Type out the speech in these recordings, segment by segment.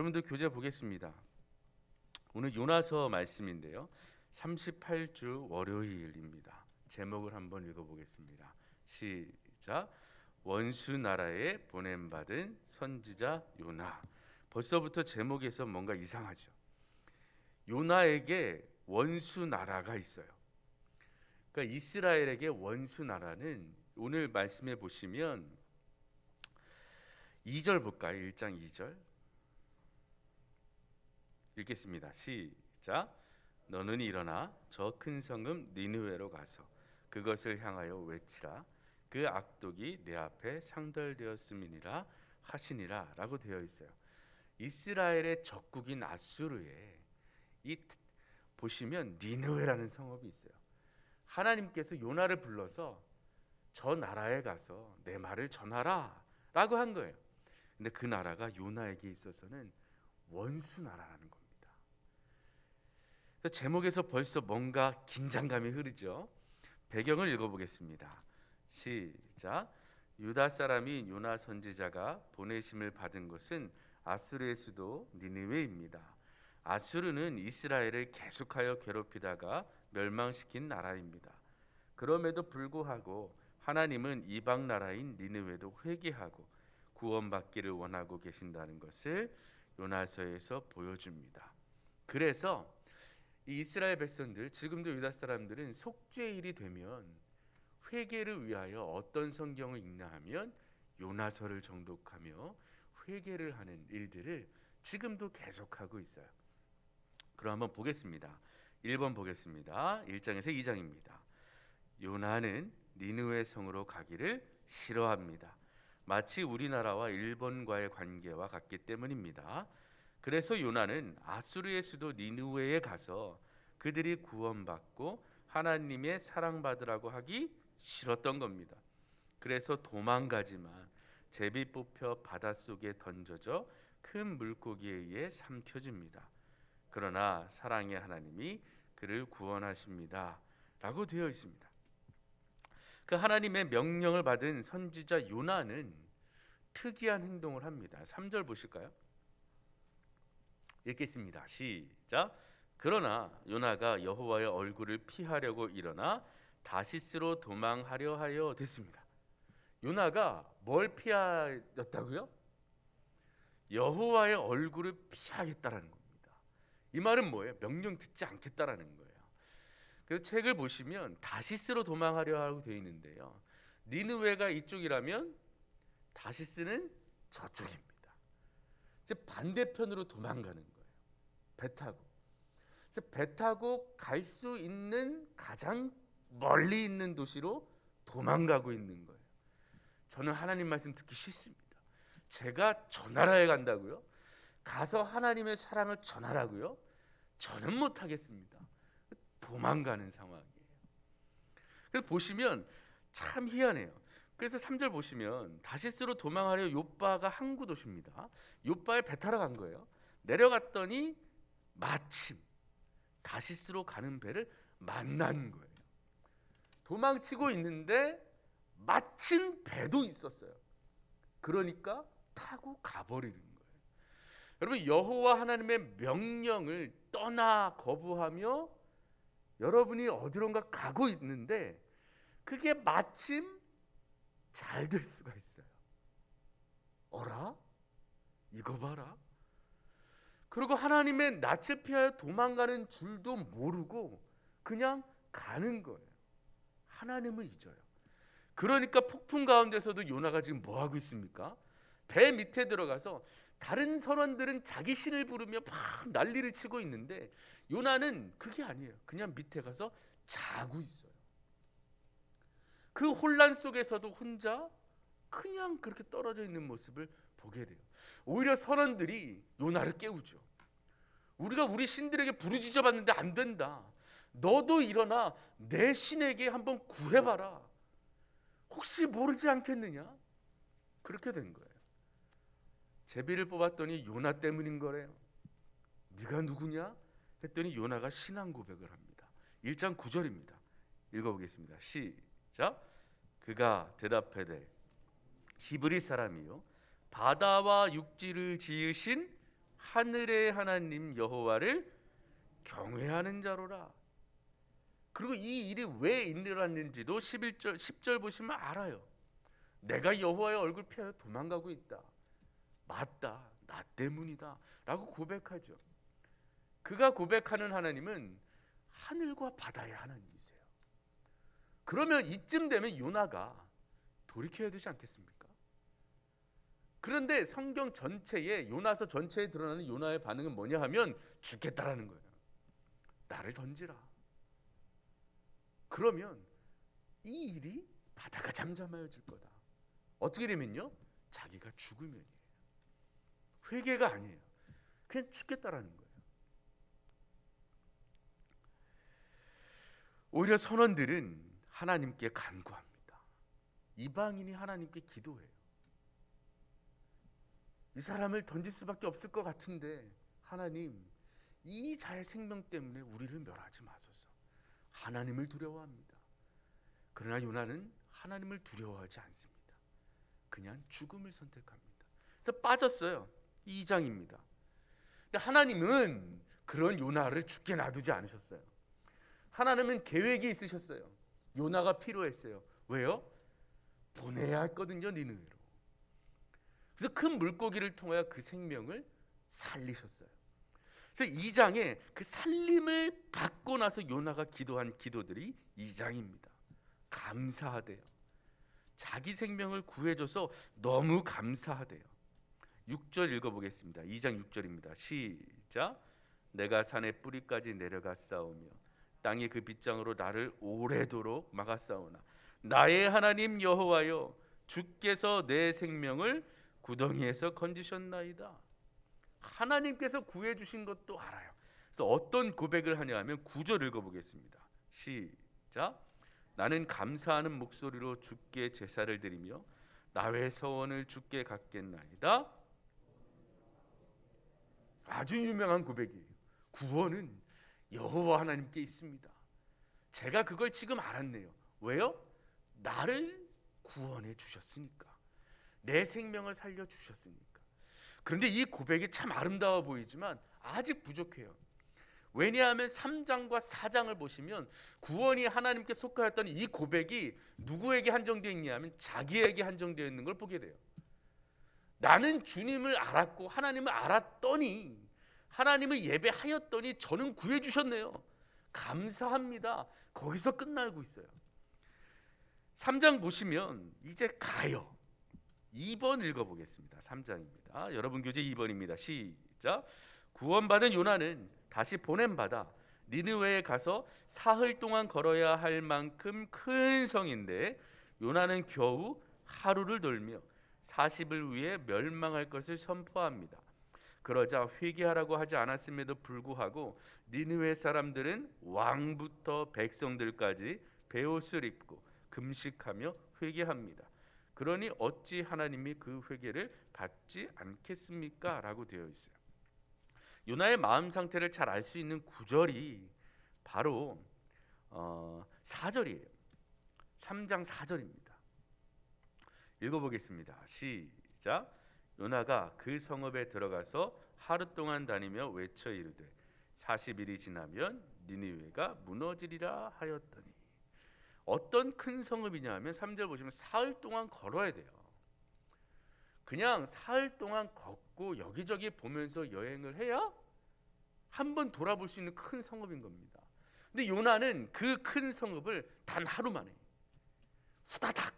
여러분들 교재 보겠습니다. 오늘 요나서 말씀인데요. 38주 월요일입니다. 제목을 한번 읽어보겠습니다. 시작. 원수 나라에 보냄받은 선지자 요나. 벌써부터 제목에서 뭔가 이상하죠. 요나에게 원수 나라가 있어요. 그러니까 이스라엘에게 원수 나라는 오늘 말씀해 보시면 2절 볼까요? 1장 2절 읽겠습니다. 시작. 너는 일어나 저 큰 성읍 니느웨로 가서 그것을 향하여 외치라. 그 악독이 내 앞에 상달되었음이니라 하시니라 라고 되어 있어요. 이스라엘의 적국인 아수르에 이 보시면 니느웨라는 성읍이 있어요. 하나님께서 요나를 불러서 저 나라에 가서 내 말을 전하라 라고 한 거예요. 근데 그 나라가 요나에게 있어서는 원수 나라라는 겁니다. 제목에서 벌써 뭔가 긴장감이 흐르죠. 배경을 읽어보겠습니다. 시작. 유다 사람인 요나 선지자가 보내심을 받은 것은 아수르의 수도 니느웨입니다. 아수르는 이스라엘을 계속하여 괴롭히다가 멸망시킨 나라입니다. 그럼에도 불구하고 하나님은 이방 나라인 니느웨도 회개하고 구원받기를 원하고 계신다는 것을 요나서에서 보여줍니다. 그래서 이 이스라엘 백성들, 지금도 유다 사람들은 속죄일이 되면 회개를 위하여 어떤 성경을 읽나 하면 요나서를 정독하며 회개를 하는 일들을 지금도 계속하고 있어요. 그럼 한번 보겠습니다. 1번 보겠습니다. 1장에서 2장입니다. 요나는 니느웨 성으로 가기를 싫어합니다. 마치 우리나라와 일본과의 관계와 같기 때문입니다. 그래서 요나는 아수르의 수도 니느웨에 가서 그들이 구원받고 하나님의 사랑받으라고 하기 싫었던 겁니다. 그래서 도망가지만 제비 뽑혀 바닷속에 던져져 큰 물고기에 의해 삼켜집니다. 그러나 사랑의 하나님이 그를 구원하십니다 라고 되어 있습니다. 그 하나님의 명령을 받은 선지자 요나는 특이한 행동을 합니다. 3절 보실까요? 읽겠습니다. 시작. 그러나 요나가 여호와의 얼굴을 피하려고 일어나 다시스로 도망하려 하여 됐습니다. 요나가 뭘 피하였다고요? 여호와의 얼굴을 피하겠다라는 겁니다. 이 말은 뭐예요? 명령 듣지 않겠다라는 거예요. 그래서 책을 보시면 다시스로 도망하려 하고 되어 있는데요. 니느웨가 이쪽이라면 다시스는 저쪽입니다. 이제 반대편으로 도망가는 거예요. 배 타고. 그래서 배 타고 갈 수 있는 가장 멀리 있는 도시로 도망가고 있는 거예요. 저는 하나님 말씀 듣기 싫습니다. 제가 저 나라에 간다고요? 가서 하나님의 사랑을 전하라고요? 저는 못하겠습니다. 도망가는 상황이에요. 그래서 보시면 참 희한해요. 그래서 3절 보시면 다시스로 도망하려 욥바가 항구 도시입니다. 욥바에 배 타러 간 거예요. 내려갔더니 마침 다시스로 가는 배를 만난 거예요. 도망치고 있는데 마침 배도 있었어요. 그러니까 타고 가버리는 거예요. 여러분, 여호와 하나님의 명령을 떠나 거부하며 여러분이 어디론가 가고 있는데 그게 마침 잘 될 수가 있어요. 어라? 이거 봐라. 그리고 하나님의 낯을 피하여 도망가는 줄도 모르고 그냥 가는 거예요. 하나님을 잊어요. 그러니까 폭풍 가운데서도 요나가 지금 뭐 하고 있습니까? 배 밑에 들어가서 다른 선원들은 자기 신을 부르며 막 난리를 치고 있는데 요나는 그게 아니에요. 그냥 밑에 가서 자고 있어요. 그 혼란 속에서도 혼자 그냥 그렇게 떨어져 있는 모습을 보게 돼요. 오히려 선원들이 요나를 깨우죠. 우리가 우리 신들에게 부르짖어 봤는데 안 된다. 너도 일어나 내 신에게 한번 구해봐라. 혹시 모르지 않겠느냐? 그렇게 된 거예요. 제비를 뽑았더니 요나 때문인 거래요. 네가 누구냐? 했더니 요나가 신앙 고백을 합니다. 1장 9절입니다. 읽어보겠습니다. 시작. 그가 대답하되 히브리 사람이요 바다와 육지를 지으신 하늘의 하나님 여호와를 경외하는 자로라. 그리고 이 일이 왜 일어났는지도 11절 10절 보시면 알아요. 내가 여호와의 얼굴 피하여 도망가고 있다. 맞다. 나 때문이다. 라고 고백하죠. 그가 고백하는 하나님은 하늘과 바다의 하나님이세요. 그러면 이쯤 되면 요나가 돌이켜야 되지 않겠습니까? 그런데 성경 전체에, 요나서 전체에 드러나는 요나의 반응은 뭐냐 하면 죽겠다라는 거예요. 나를 던지라. 그러면 이 일이 바다가 잠잠해질 거다. 어떻게 되면요? 자기가 죽으면이에요. 회개가 아니에요. 그냥 죽겠다라는 거예요. 오히려 선원들은 하나님께 간구합니다. 이방인이 하나님께 기도해요. 이 사람을 던질 수밖에 없을 것 같은데 하나님, 이 자의 생명 때문에 우리를 멸하지 마소서. 하나님을 두려워합니다. 그러나 요나는 하나님을 두려워하지 않습니다. 그냥 죽음을 선택합니다. 그래서 빠졌어요. 2장입니다. 근데 하나님은 그런 요나를 죽게 놔두지 않으셨어요. 하나님은 계획이 있으셨어요. 요나가 필요했어요. 왜요? 보내야 했거든요, 니느웨로. 그래서 큰 물고기를 통하여 그 생명을 살리셨어요. 그래서 2장에 그 살림을 받고 나서 요나가 기도한 기도들이 2장입니다. 감사하대요. 자기 생명을 구해줘서 너무 감사하대요. 6절 읽어보겠습니다. 2장 6절입니다. 시작. 내가 산의 뿌리까지 내려가 싸우며 땅이 그 빗장으로 나를 오래도록 막아 싸우나 나의 하나님 여호와여, 주께서 내 생명을 구덩이에서 건지셨나이다. 하나님께서 구해주신 것도 알아요. 그래서 어떤 고백을 하냐 하면 9절 읽어보겠습니다. 시작. 나는 감사하는 목소리로 주께 제사를 드리며 나의 서원을 주께 갚겠나이다. 아주 유명한 고백이에요. 구원은 여호와 하나님께 있습니다. 제가 그걸 지금 알았네요. 왜요? 나를 구원해 주셨으니까. 내 생명을 살려 주셨으니까. 그런데 이 고백이 참 아름다워 보이지만 아직 부족해요. 왜냐하면 3장과 4장을 보시면 구원이 하나님께 속하였던 이 고백이 누구에게 한정되어 있냐면 자기에게 한정되어 있는 걸 보게 돼요. 나는 주님을 알았고 하나님을 알았더니, 하나님을 예배하였더니 저는 구해주셨네요. 감사합니다. 거기서 끝나고 있어요. 3장 보시면 이제 가요. 2번 읽어보겠습니다. 3장입니다. 여러분 교재 2번입니다. 시작. 구원받은 요나는 다시 보냄받아 니느웨에 가서 사흘 동안 걸어야 할 만큼 큰 성인데 요나는 겨우 하루를 돌며 40을 위해 멸망할 것을 선포합니다. 그러자 회개하라고 하지 않았음에도 불구하고 니느웨 사람들은 왕부터 백성들까지 베옷을 입고 금식하며 회개합니다. 그러니 어찌 하나님이 그 회개를 받지 않겠습니까? 라고 되어 있어요. 요나의 마음 상태를 잘 알 수 있는 구절이 바로 4절이에요. 3장 4절입니다. 읽어보겠습니다. 시작. 요나가 그 성읍에 들어가서 하루 동안 다니며 외쳐 이르되 40일이 지나면 니느웨가 무너지리라 하였더니. 어떤 큰 성읍이냐 하면 3절 보시면 사흘 동안 걸어야 돼요. 그냥 사흘 동안 걷고 여기저기 보면서 여행을 해야 한번 돌아볼 수 있는 큰 성읍인 겁니다. 근데 요나는 그 큰 성읍을 단 하루 만에 후다닥,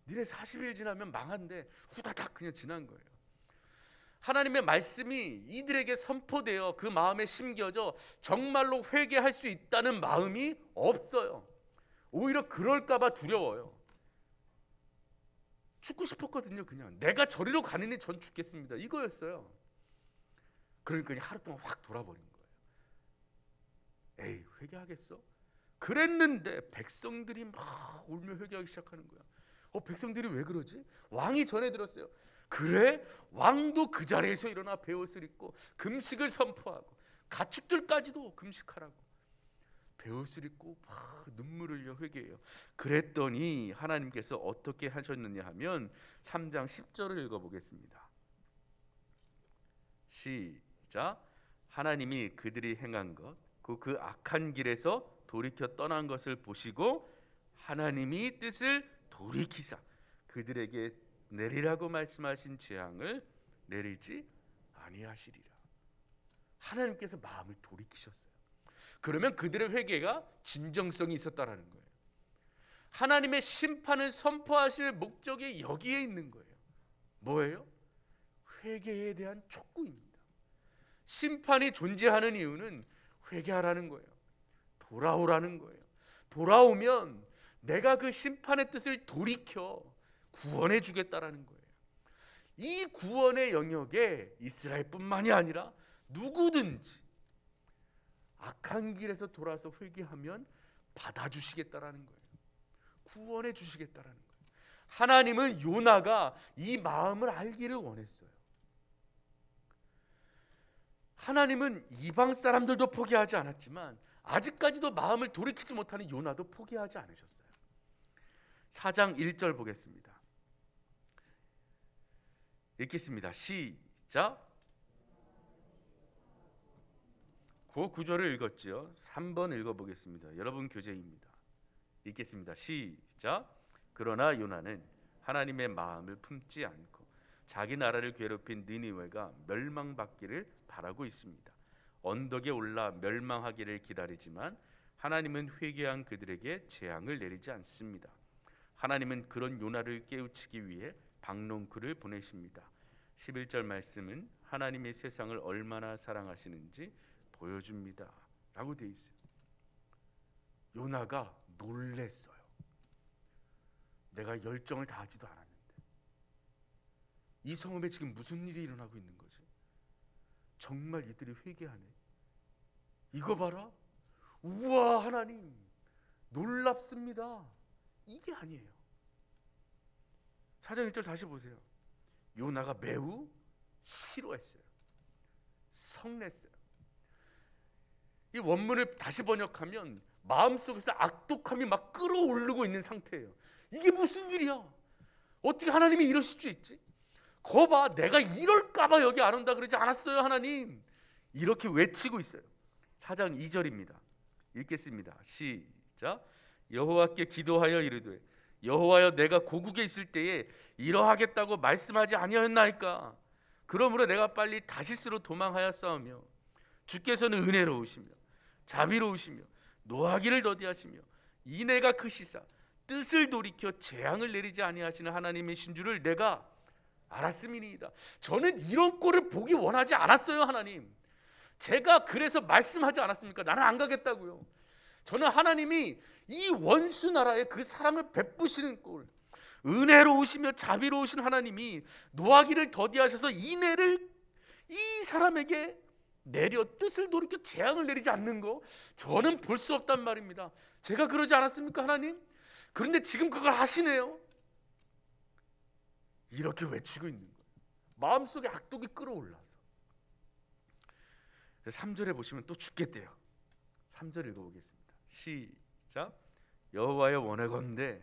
니네 40일 지나면 망한데 후다닥 그냥 지난 거예요. 하나님의 말씀이 이들에게 선포되어 그 마음에 심겨져 정말로 회개할 수 있다는 마음이 없어요. 오히려 그럴까 봐 두려워요. 죽고 싶었거든요. 그냥 내가 저리로 가느니 전 죽겠습니다, 이거였어요. 그러니까 그냥 하루 동안 확 돌아버린 거예요. 에이, 회개하겠어? 그랬는데 백성들이 막 울며 회개하기 시작하는 거야. 백성들이 왜 그러지? 왕이 전해 들었어요. 그래? 왕도 그 자리에서 일어나 베옷을 입고 금식을 선포하고 가축들까지도 금식하라고 베옷을 입고 막 눈물을 흘려 회개해요. 그랬더니 하나님께서 어떻게 하셨느냐 하면 3장 10절을 읽어보겠습니다. 시작. 하나님이 그들이 행한 것, 그 악한 길에서 돌이켜 떠난 것을 보시고 하나님이 뜻을 돌이키사 그들에게 내리라고 말씀하신 재앙을 내리지 아니하시리라. 하나님께서 마음을 돌이키셨어요. 그러면 그들의 회개가 진정성이 있었다라는 거예요. 하나님의 심판을 선포하실 목적이 여기에 있는 거예요. 뭐예요? 회개에 대한 촉구입니다. 심판이 존재하는 이유는 회개하라는 거예요. 돌아오라는 거예요. 돌아오면 내가 그 심판의 뜻을 돌이켜 구원해 주겠다라는 거예요. 이 구원의 영역에 이스라엘뿐만이 아니라 누구든지 악한 길에서 돌아서 회개하면 받아주시겠다라는 거예요. 구원해 주시겠다라는 거예요. 하나님은 요나가 이 마음을 알기를 원했어요. 하나님은 이방 사람들도 포기하지 않았지만 아직까지도 마음을 돌이키지 못하는 요나도 포기하지 않으셨어요. 4장 1절 보겠습니다. 읽겠습니다. 시작. 그 구절을 읽었지요. 3번 읽어보겠습니다. 여러분 교재입니다. 읽겠습니다. 시작. 그러나 요나는 하나님의 마음을 품지 않고 자기 나라를 괴롭힌 니느웨가 멸망받기를 바라고 있습니다. 언덕에 올라 멸망하기를 기다리지만 하나님은 회개한 그들에게 재앙을 내리지 않습니다. 하나님은 그런 요나를 깨우치기 위해 박농쿨을 보내십니다. 11절 말씀은 하나님의 세상을 얼마나 사랑하시는지 보여줍니다 라고 되어 있어요. 요나가 놀랬어요. 내가 열정을 다하지도 않았는데 이 성읍에 지금 무슨 일이 일어나고 있는 거지? 정말 이들이 회개하네. 이거 봐라. 우와, 하나님 놀랍습니다. 이게 아니에요. 4장 1절 다시 보세요. 요나가 매우 싫어했어요. 성냈어요. 이 원문을 다시 번역하면 마음속에서 악독함이 막 끌어오르고 있는 상태예요. 이게 무슨 일이야? 어떻게 하나님이 이러실 수 있지? 거봐, 내가 이럴까봐 여기 안 온다 그러지 않았어요, 하나님. 이렇게 외치고 있어요. 4장 2절입니다. 읽겠습니다. 시작. 여호와께 기도하여 이르되 여호와여, 내가 고국에 있을 때에 이러하겠다고 말씀하지 아니하였나이까? 그러므로 내가 빨리 다시스로 도망하였사오며 주께서는 은혜로우시며 자비로우시며 노하기를 더디하시며 인애가 크시사 뜻을 돌이켜 재앙을 내리지 아니하시는 하나님이신 줄을 내가 알았음이니이다. 저는 이런 꼴을 보기 원하지 않았어요, 하나님. 제가 그래서 말씀하지 않았습니까? 나는 안 가겠다고요. 저는 하나님이 이 원수 나라에 그 사랑을 베푸시는 꼴, 은혜로우시며 자비로우신 하나님이 노하기를 더디하셔서 인애를 이 사람에게 내려 뜻을 돌이켜 재앙을 내리지 않는 거, 저는 볼 수 없단 말입니다. 제가 그러지 않았습니까, 하나님? 그런데 지금 그걸 하시네요. 이렇게 외치고 있는 거예요. 마음속에 악독이 끌어올라서. 3절에 보시면 또 죽겠대요. 3절 읽어보겠습니다. 시작. 여호와여, 원하건대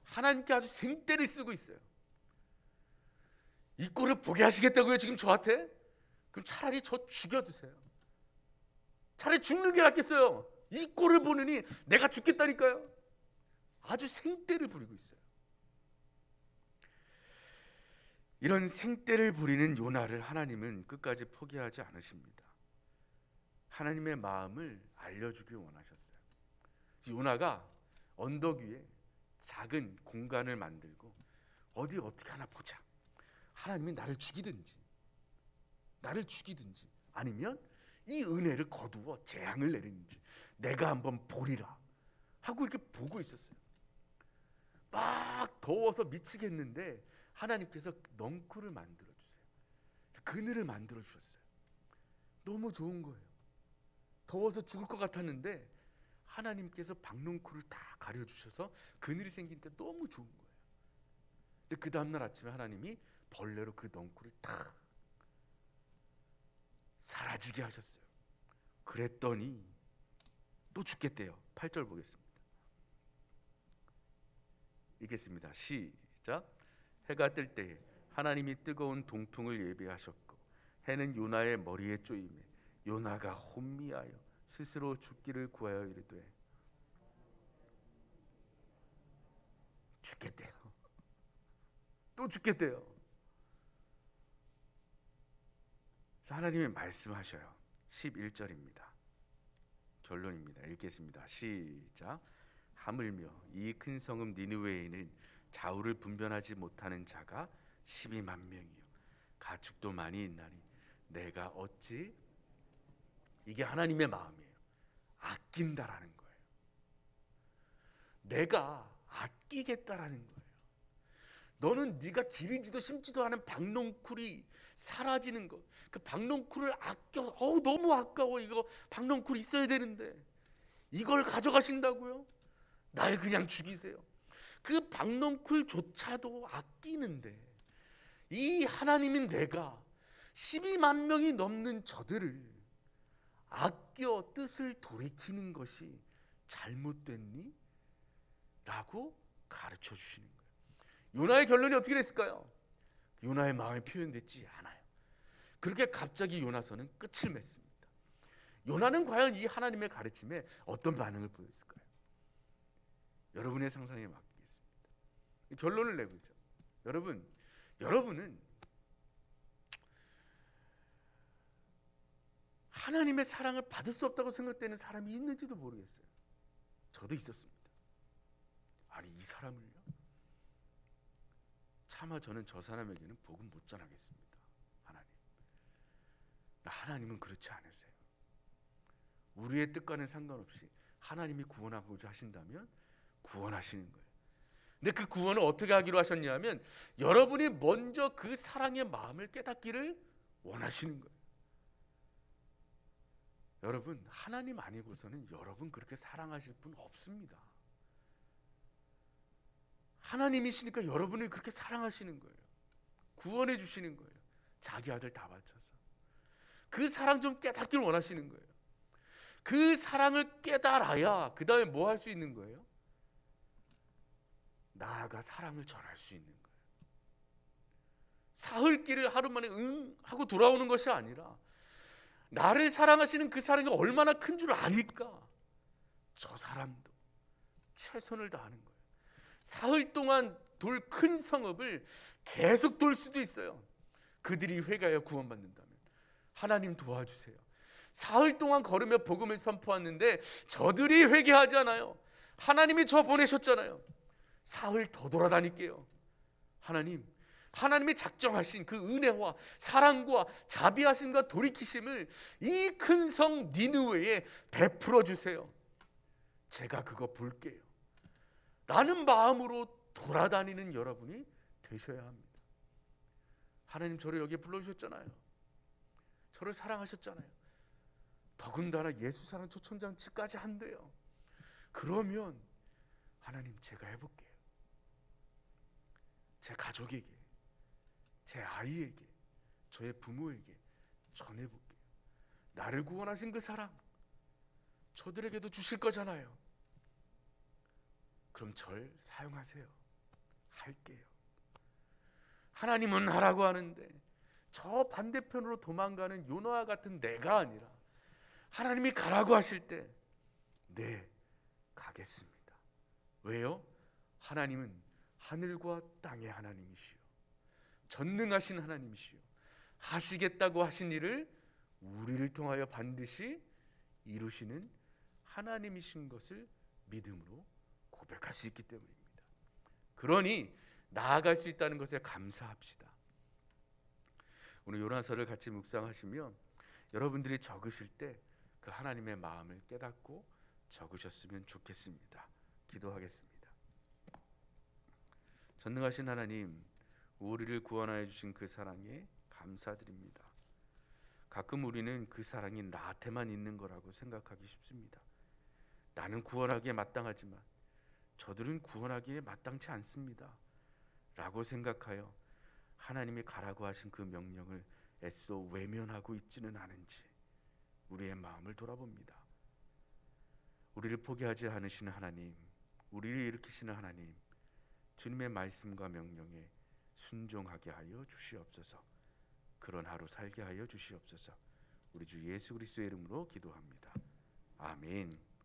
하나님께 아주 생떼를 쓰고 있어요. 이 꼴을 보게 하시겠다고요, 지금 저한테? 그럼 차라리 저 죽여주세요. 차라리 죽는 게 낫겠어요. 이 꼴을 보느니 내가 죽겠다니까요. 아주 생떼를 부리고 있어요. 이런 생떼를 부리는 요나를 하나님은 끝까지 포기하지 않으십니다. 하나님의 마음을 알려주길 원하셨어요. 요나가 언덕 위에 작은 공간을 만들고 어떻게 하나 보자. 하나님이 나를 죽이든지 아니면 이 은혜를 거두어 재앙을 내리는지 내가 한번 보리라 하고 이렇게 보고 있었어요. 막 더워서 미치겠는데 하나님께서 넝쿨을 만들어주세요. 그늘을 만들어주셨어요. 너무 좋은 거예요. 더워서 죽을 것 같았는데 하나님께서 박농쿨을 다 가려주셔서 그늘이 생기니까 너무 좋은 거예요. 근데 그 다음날 아침에 하나님이 벌레로 그 넝쿨을 다 사라지게 하셨어요. 그랬더니 또 죽겠대요. 8절 보겠습니다. 읽겠습니다. 시작. 자, 해가 뜰 때에 하나님이 뜨거운 동풍을 예비하셨고 해는 요나의 머리에 쪼임에 요나가 혼미하여 스스로 죽기를 구하여 이르되 죽겠대요. 또 죽겠대요. 하나님이 말씀하셔요. 11절입니다. 결론입니다. 읽겠습니다. 시작. 하물며 이 큰 성읍 니느웨에는 좌우를 분별하지 못하는 자가 12만 명이요 가축도 많이 있나니 내가 어찌, 이게 하나님의 마음이에요. 아낀다라는 거예요. 내가 아끼겠다라는 거예요. 너는 네가 기르지도 심지도 않은 박농쿨이 사라지는 것, 그 박농쿨을 아껴, 너무 아까워. 이거 박농쿨 있어야 되는데 이걸 가져가신다고요? 날 그냥 죽이세요. 그 박농쿨조차도 아끼는데 이 하나님인 내가 12만 명이 넘는 저들을 아껴 뜻을 돌이키는 것이 잘못됐니? 라고 가르쳐 주시는 거예요. 요나의 결론이 어떻게 됐을까요? 요나의 마음이 표현되지 않아요. 그렇게 갑자기 요나서는 끝을 맺습니다. 요나는 과연 이 하나님의 가르침에 어떤 반응을 보였을까요? 여러분의 상상에 맡기겠습니다. 결론을 내보죠. 여러분은 하나님의 사랑을 받을 수 없다고 생각되는 사람이 있는지도 모르겠어요. 저도 있었습니다. 아니, 이 사람을요? 차마 저는 저 사람에게는 복음 못 전하겠습니다. 하나님은 그렇지 않으세요. 우리의 뜻과는 상관없이 하나님이 구원하고자 하신다면 구원하시는 거예요. 근데 그 구원을 어떻게 하기로 하셨냐면 여러분이 먼저 그 사랑의 마음을 깨닫기를 원하시는 거예요. 여러분, 하나님 아니고서는 여러분 그렇게 사랑하실 분 없습니다. 하나님이시니까 여러분을 그렇게 사랑하시는 거예요. 구원해 주시는 거예요. 자기 아들 다 바쳐서. 그 사랑 좀 깨닫기를 원하시는 거예요. 그 사랑을 깨달아야 그 다음에 뭐 할 수 있는 거예요? 나아가 사랑을 전할 수 있는 거예요. 사흘길을 하루 만에 응 하고 돌아오는 것이 아니라 나를 사랑하시는 그 사랑이 얼마나 큰 줄 아니까 저 사람도 최선을 다하는 거예요. 사흘 동안 돌 큰 성읍을 계속 돌 수도 있어요. 그들이 회개하여 구원받는다면 하나님 도와주세요. 사흘 동안 걸으며 복음을 선포하는데 저들이 회개하지 않아요. 하나님이 저 보내셨잖아요. 사흘 더 돌아다닐게요. 하나님이 작정하신 그 은혜와 사랑과 자비하심과 돌이키심을 이 큰 성 니느웨에 베풀어 주세요. 제가 그거 볼게요. 라는 마음으로 돌아다니는 여러분이 되셔야 합니다. 하나님 저를 여기에 불러주셨잖아요. 저를 사랑하셨잖아요. 더군다나 예수사랑 초청장치까지 한대요. 그러면 하나님 제가 해볼게요. 제 가족에게, 제 아이에게, 저의 부모에게 전해볼게요. 나를 구원하신 그 사랑 저들에게도 주실 거잖아요. 그럼 절 사용하세요. 할게요. 하나님은 하라고 하는데 저 반대편으로 도망가는 요나와 같은 내가 아니라 하나님이 가라고 하실 때 네, 가겠습니다. 왜요? 하나님은 하늘과 땅의 하나님이시요 전능하신 하나님이시요 하시겠다고 하신 일을 우리를 통하여 반드시 이루시는 하나님이신 것을 믿음으로 고백할 수 있기 때문입니다. 그러니 나아갈 수 있다는 것에 감사합시다. 오늘 요나서를 같이 묵상하시면 여러분들이 적으실 때 그 하나님의 마음을 깨닫고 적으셨으면 좋겠습니다. 기도하겠습니다. 전능하신 하나님, 우리를 구원하여 주신 그 사랑에 감사드립니다. 가끔 우리는 그 사랑이 나한테만 있는 거라고 생각하기 쉽습니다. 나는 구원하기에 마땅하지만 저들은 구원하기에 마땅치 않습니다. 라고 생각하여 하나님이 가라고 하신 그 명령을 애써 외면하고 있지는 않은지 우리의 마음을 돌아봅니다. 우리를 포기하지 않으시는 하나님, 우리를 일으키시는 하나님, 주님의 말씀과 명령에 순종하게 하여 주시옵소서. 그런 하루 살게 하여 주시옵소서. 우리 주 예수 그리스도의 이름으로 기도합니다. 아멘.